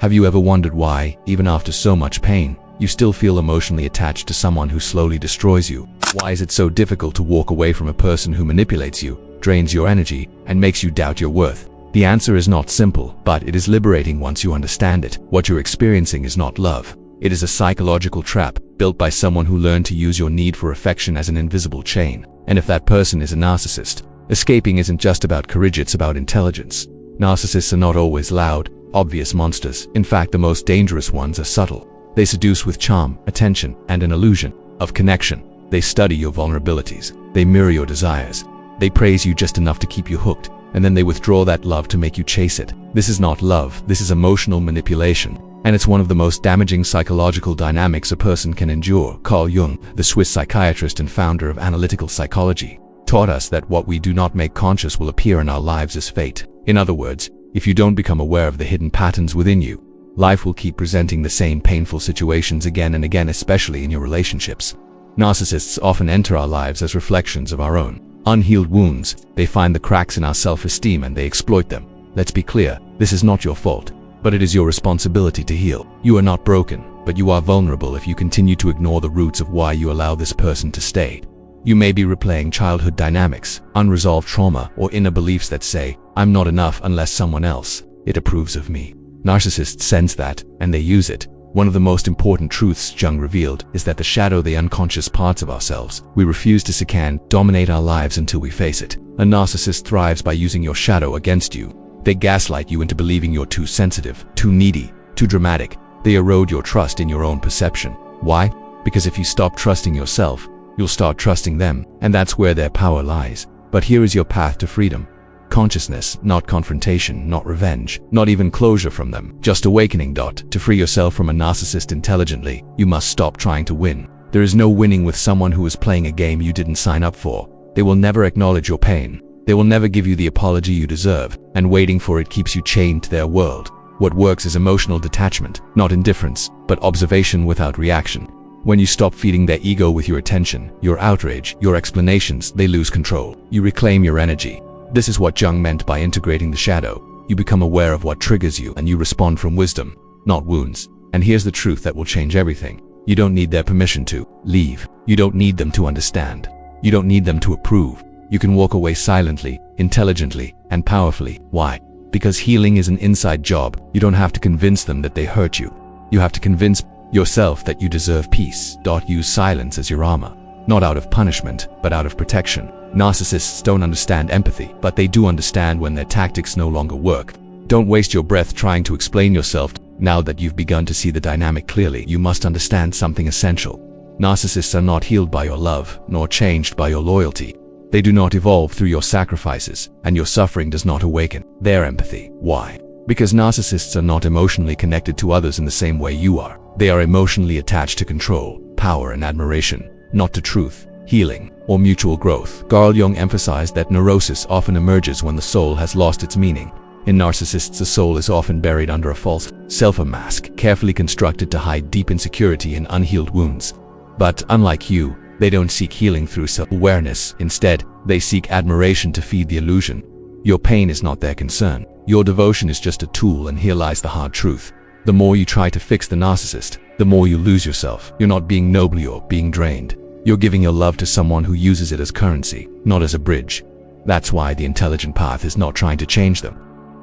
Have you ever wondered why, even after so much pain, you still feel emotionally attached to someone who slowly destroys you? Why is it so difficult to walk away from a person who manipulates you, drains your energy, and makes you doubt your worth? The answer is not simple, but it is liberating once you understand it. What you're experiencing is not love. It is a psychological trap built by someone who learned to use your need for affection as an invisible chain. And if that person is a narcissist, escaping isn't just about courage, it's about intelligence. Narcissists are not always loud, obvious monsters. In fact, the most dangerous ones are subtle. They seduce with charm, attention, and an illusion of connection. They study your vulnerabilities. They mirror your desires. They praise you just enough to keep you hooked, and then they withdraw that love to make you chase it. This is not love. This is emotional manipulation. And it's one of the most damaging psychological dynamics a person can endure. Carl Jung, the Swiss psychiatrist and founder of analytical psychology, taught us that what we do not make conscious will appear in our lives as fate. In other words, if you don't become aware of the hidden patterns within you, life will keep presenting the same painful situations again and again, especially in your relationships. Narcissists often enter our lives as reflections of our own unhealed wounds. They find the cracks in our self-esteem and they exploit them. Let's be clear, this is not your fault, but it is your responsibility to heal. You are not broken, but you are vulnerable if you continue to ignore the roots of why you allow this person to stay. You may be replaying childhood dynamics, unresolved trauma, or inner beliefs that say, "I'm not enough unless someone else it approves of me." Narcissists sense that, and they use it. One of the most important truths Jung revealed is that the shadow, the unconscious parts of ourselves, we refuse to see can dominate our lives until we face it. A narcissist thrives by using your shadow against you. They gaslight you into believing you're too sensitive, too needy, too dramatic. They erode your trust in your own perception. Why? Because if you stop trusting yourself, you'll start trusting them, and that's where their power lies. But here is your path to freedom. Consciousness, not confrontation, not revenge, not even closure from them, just awakening. To free yourself from a narcissist intelligently, you must stop trying to win. There is no winning with someone who is playing a game you didn't sign up for. They will never acknowledge your pain. They will never give you the apology you deserve, and waiting for it keeps you chained to their world. What works is emotional detachment, not indifference, but observation without reaction. When you stop feeding their ego with your attention, your outrage, your explanations, they lose control. You reclaim your energy. This is what Jung meant by integrating the shadow. You become aware of what triggers you, and you respond from wisdom, not wounds. And here's the truth that will change everything. You don't need their permission to leave. You don't need them to understand. You don't need them to approve. You can walk away silently, intelligently, and powerfully. Why? Because healing is an inside job. You don't have to convince them that they hurt you. You have to convince yourself that you deserve peace. Use silence as your armor, not out of punishment, but out of protection. Narcissists don't understand empathy, but they do understand when their tactics no longer work. Don't waste your breath trying to explain yourself. Now that you've begun to see the dynamic clearly, you must understand something essential. Narcissists are not healed by your love, nor changed by your loyalty. They do not evolve through your sacrifices, and your suffering does not awaken their empathy. Why? Because narcissists are not emotionally connected to others in the same way you are. They are emotionally attached to control, power, and admiration, not to truth, healing, or mutual growth. Carl Jung emphasized that neurosis often emerges when the soul has lost its meaning. In narcissists, the soul is often buried under a false self-mask, carefully constructed to hide deep insecurity and unhealed wounds. But unlike you, they don't seek healing through self-awareness. Instead, they seek admiration to feed the illusion. Your pain is not their concern. Your devotion is just a tool, and here lies the hard truth. The more you try to fix the narcissist, the more you lose yourself. You're not being noble, you're being drained. You're giving your love to someone who uses it as currency, not as a bridge. That's why the intelligent path is not trying to change them,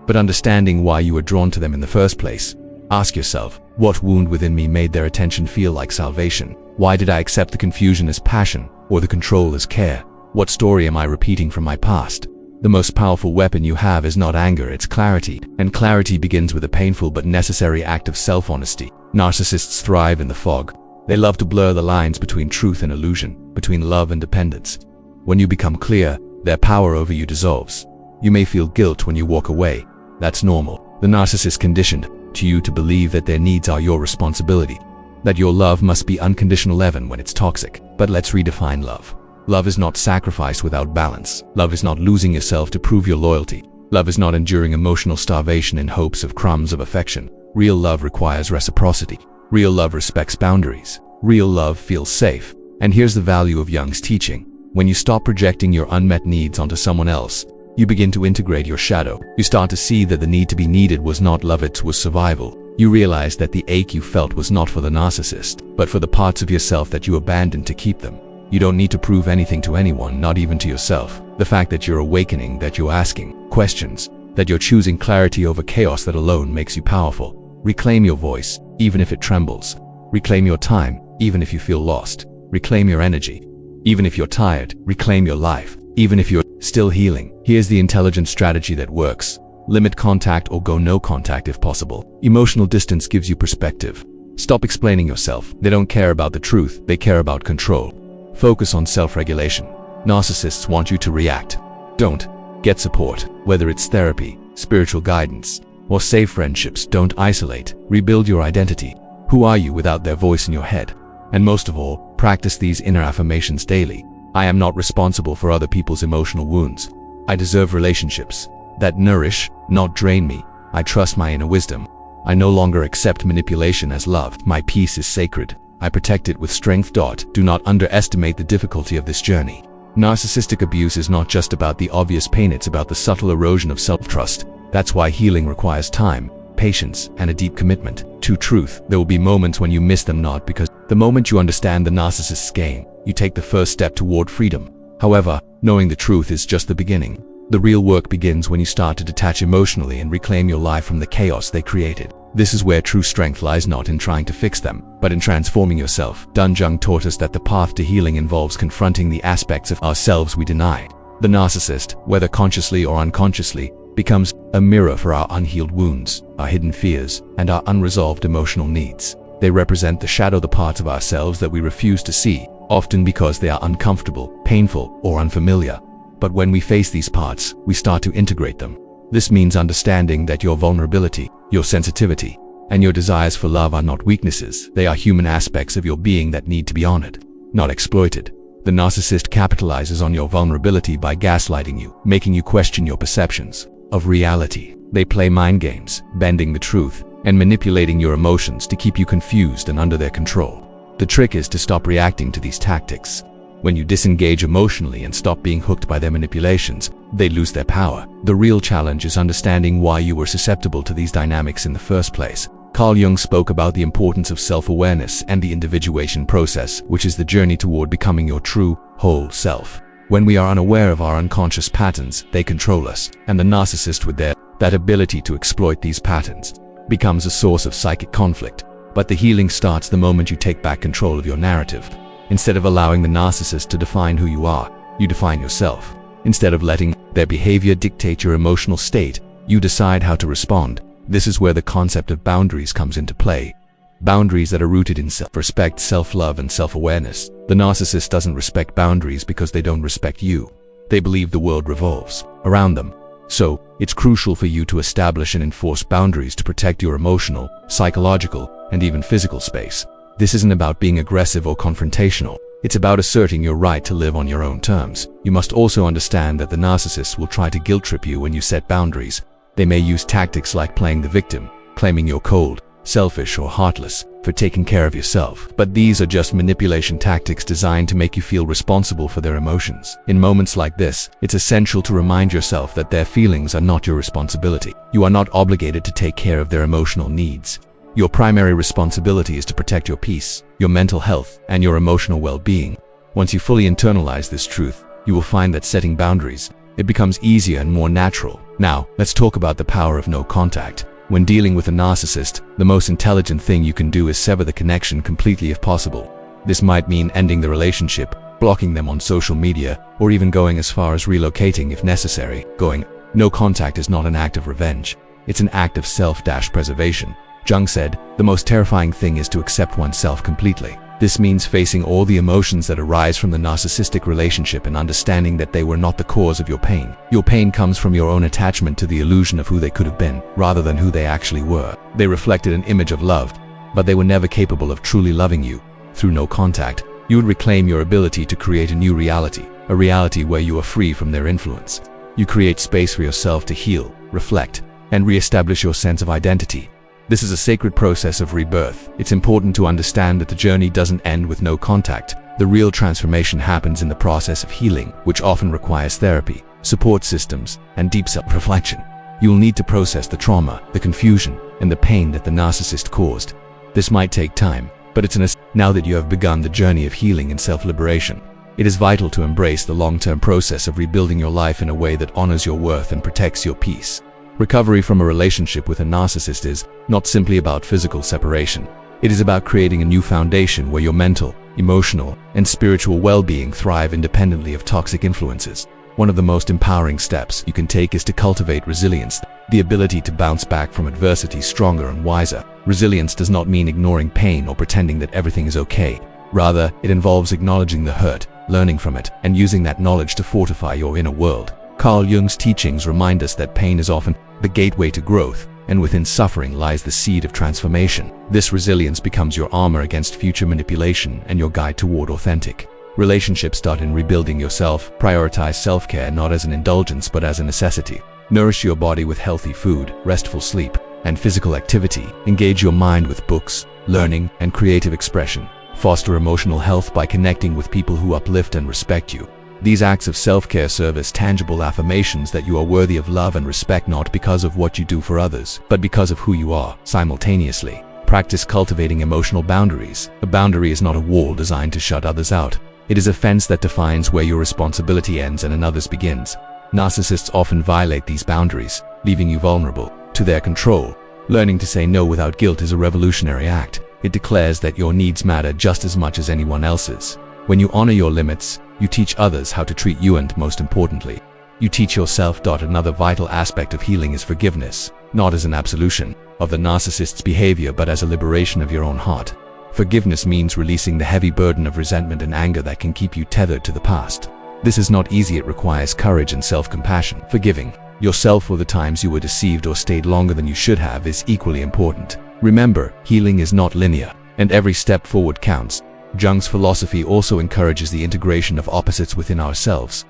but understanding why you were drawn to them in the first place. Ask yourself, what wound within me made their attention feel like salvation? Why did I accept the confusion as passion, or the control as care? What story am I repeating from my past? The most powerful weapon you have is not anger, it's clarity. And clarity begins with a painful but necessary act of self-honesty. Narcissists thrive in the fog. They love to blur the lines between truth and illusion, between love and dependence. When you become clear, their power over you dissolves. You may feel guilt when you walk away. That's normal. The narcissist conditioned you to believe that their needs are your responsibility, that your love must be unconditional even when it's toxic. But let's redefine love. Love is not sacrifice without balance. Love is not losing yourself to prove your loyalty. Love is not enduring emotional starvation in hopes of crumbs of affection. Real love requires reciprocity. Real love respects boundaries. Real love feels safe. And here's the value of Jung's teaching. When you stop projecting your unmet needs onto someone else, you begin to integrate your shadow. You start to see that the need to be needed was not love, it was survival. You realize that the ache you felt was not for the narcissist, but for the parts of yourself that you abandoned to keep them. You don't need to prove anything to anyone, not even to yourself. The fact that you're awakening, that you're asking questions, that you're choosing clarity over chaos, that alone makes you powerful. Reclaim your voice, even if it trembles. Reclaim your time, even if you feel lost. Reclaim your energy, even if you're tired. Reclaim your life, even if you're still healing. Here's the intelligent strategy that works. Limit contact or go no contact if possible. Emotional distance gives you perspective. Stop explaining yourself. They don't care about the truth, they care about control. Focus on self-regulation. Narcissists want you to react. Don't. Get support, whether it's therapy, spiritual guidance, or safe friendships. Don't isolate. Rebuild your identity. Who are you without their voice in your head? And most of all, practice these inner affirmations daily. I am not responsible for other people's emotional wounds. I deserve relationships that nourish, not drain me. I trust my inner wisdom. I no longer accept manipulation as love. My peace is sacred. I protect it with strength. Do not underestimate the difficulty of this journey. Narcissistic abuse is not just about the obvious pain, it's about the subtle erosion of self-trust. That's why healing requires time, patience, and a deep commitment to truth. There will be moments when you miss them, not because the moment you understand the narcissist's game, you take the first step toward freedom. However, knowing the truth is just the beginning. The real work begins when you start to detach emotionally and reclaim your life from the chaos they created. This is where true strength lies, not in trying to fix them, but in transforming yourself. Carl Jung taught us that the path to healing involves confronting the aspects of ourselves we deny. The narcissist, whether consciously or unconsciously, becomes a mirror for our unhealed wounds, our hidden fears, and our unresolved emotional needs. They represent the shadow, the parts of ourselves that we refuse to see, often because they are uncomfortable, painful, or unfamiliar. But when we face these parts, we start to integrate them. This means understanding that your vulnerability, your sensitivity, and your desires for love are not weaknesses. They are human aspects of your being that need to be honored, not exploited. The narcissist capitalizes on your vulnerability by gaslighting you, making you question your perceptions of reality. They play mind games, bending the truth, and manipulating your emotions to keep you confused and under their control. The trick is to stop reacting to these tactics. When you disengage emotionally and stop being hooked by their manipulations, they lose their power. The real challenge is understanding why you were susceptible to these dynamics in the first place. Carl Jung spoke about the importance of self-awareness and the individuation process, which is the journey toward becoming your true, whole self. When we are unaware of our unconscious patterns, they control us, and the narcissist, with that ability to exploit these patterns, becomes a source of psychic conflict. But the healing starts the moment you take back control of your narrative. Instead of allowing the narcissist to define who you are, you define yourself. Instead of letting their behavior dictate your emotional state, you decide how to respond. This is where the concept of boundaries comes into play. Boundaries that are rooted in self-respect, self-love, and self-awareness. The narcissist doesn't respect boundaries because they don't respect you. They believe the world revolves around them. So, it's crucial for you to establish and enforce boundaries to protect your emotional, psychological, and even physical space. This isn't about being aggressive or confrontational. It's about asserting your right to live on your own terms. You must also understand that the narcissist will try to guilt trip you when you set boundaries. They may use tactics like playing the victim, claiming you're cold, selfish, or heartless for taking care of yourself. But these are just manipulation tactics designed to make you feel responsible for their emotions. In moments like this, it's essential to remind yourself that their feelings are not your responsibility. You are not obligated to take care of their emotional needs. Your primary responsibility is to protect your peace, your mental health, and your emotional well-being. Once you fully internalize this truth, you will find that setting boundaries, it becomes easier and more natural. Now, let's talk about the power of no contact. When dealing with a narcissist, the most intelligent thing you can do is sever the connection completely if possible. This might mean ending the relationship, blocking them on social media, or even going as far as relocating if necessary. Going no contact is not an act of revenge. It's an act of self-preservation. Jung said, the most terrifying thing is to accept oneself completely. This means facing all the emotions that arise from the narcissistic relationship and understanding that they were not the cause of your pain. Your pain comes from your own attachment to the illusion of who they could have been, rather than who they actually were. They reflected an image of love, but they were never capable of truly loving you. Through no contact, you would reclaim your ability to create a new reality, a reality where you are free from their influence. You create space for yourself to heal, reflect, and re-establish your sense of identity. This is a sacred process of rebirth. It's important to understand that the journey doesn't end with no contact. The real transformation happens in the process of healing, which often requires therapy, support systems, and deep self-reflection. You will need to process the trauma, the confusion, and the pain that the narcissist caused. This might take time, but it's now that you have begun the journey of healing and self-liberation. It is vital to embrace the long-term process of rebuilding your life in a way that honors your worth and protects your peace. Recovery from a relationship with a narcissist is not simply about physical separation. It is about creating a new foundation where your mental, emotional, and spiritual well-being thrive independently of toxic influences. One of the most empowering steps you can take is to cultivate resilience, the ability to bounce back from adversity stronger and wiser. Resilience does not mean ignoring pain or pretending that everything is okay. Rather, it involves acknowledging the hurt, learning from it, and using that knowledge to fortify your inner world. Carl Jung's teachings remind us that pain is often the gateway to growth, and within suffering lies the seed of transformation. This resilience becomes your armor against future manipulation and your guide toward authentic relationships. In rebuilding yourself, prioritize self-care not as an indulgence but as a necessity. Nourish your body with healthy food, restful sleep, and physical activity. Engage your mind with books, learning, and creative expression. Foster emotional health by connecting with people who uplift and respect you. These acts of self-care serve as tangible affirmations that you are worthy of love and respect, not because of what you do for others, but because of who you are. Simultaneously, practice cultivating emotional boundaries. A boundary is not a wall designed to shut others out. It is a fence that defines where your responsibility ends and another's begins. Narcissists often violate these boundaries, leaving you vulnerable to their control. Learning to say no without guilt is a revolutionary act. It declares that your needs matter just as much as anyone else's. When you honor your limits, you teach others how to treat you, and most importantly, you teach yourself. Another vital aspect of healing is forgiveness, not as an absolution of the narcissist's behavior but as a liberation of your own heart. Forgiveness means releasing the heavy burden of resentment and anger that can keep you tethered to the past. This is not easy. It requires courage and self-compassion. Forgiving yourself for the times you were deceived or stayed longer than you should have is equally important. Remember, healing is not linear, and every step forward counts. Jung's philosophy also encourages the integration of opposites within ourselves,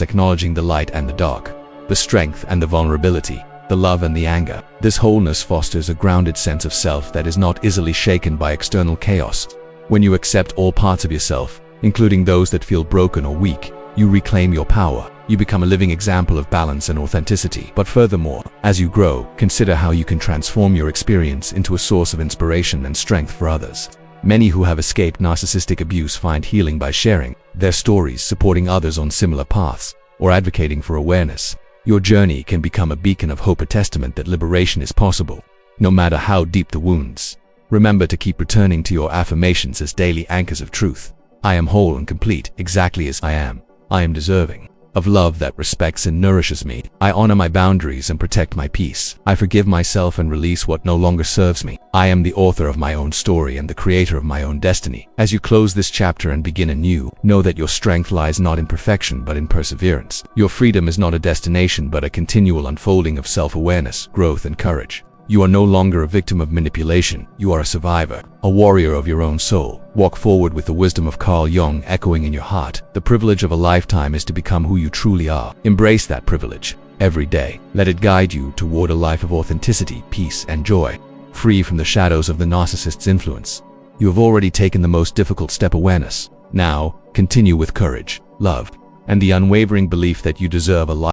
acknowledging the light and the dark, the strength and the vulnerability, the love and the anger. This wholeness fosters a grounded sense of self that is not easily shaken by external chaos. When you accept all parts of yourself, including those that feel broken or weak, you reclaim your power. You become a living example of balance and authenticity. But furthermore, as you grow, consider how you can transform your experience into a source of inspiration and strength for others. Many who have escaped narcissistic abuse find healing by sharing their stories, supporting others on similar paths, or advocating for awareness. Your journey can become a beacon of hope, a testament that liberation is possible, no matter how deep the wounds. Remember to keep returning to your affirmations as daily anchors of truth. I am whole and complete, exactly as I am. I am deserving of love that respects and nourishes me. I honor my boundaries and protect my peace. I forgive myself and release what no longer serves me. I am the author of my own story and the creator of my own destiny. As you close this chapter and begin anew, know that your strength lies not in perfection but in perseverance. Your freedom is not a destination but a continual unfolding of self-awareness, growth, and courage. You are no longer a victim of manipulation. You are a survivor, a warrior of your own soul. Walk forward with the wisdom of Carl Jung echoing in your heart. The privilege of a lifetime is to become who you truly are. Embrace that privilege every day. Let it guide you toward a life of authenticity, peace, and joy, free from the shadows of the narcissist's influence. You have already taken the most difficult step: awareness. Now, continue with courage, love, and the unwavering belief that you deserve a life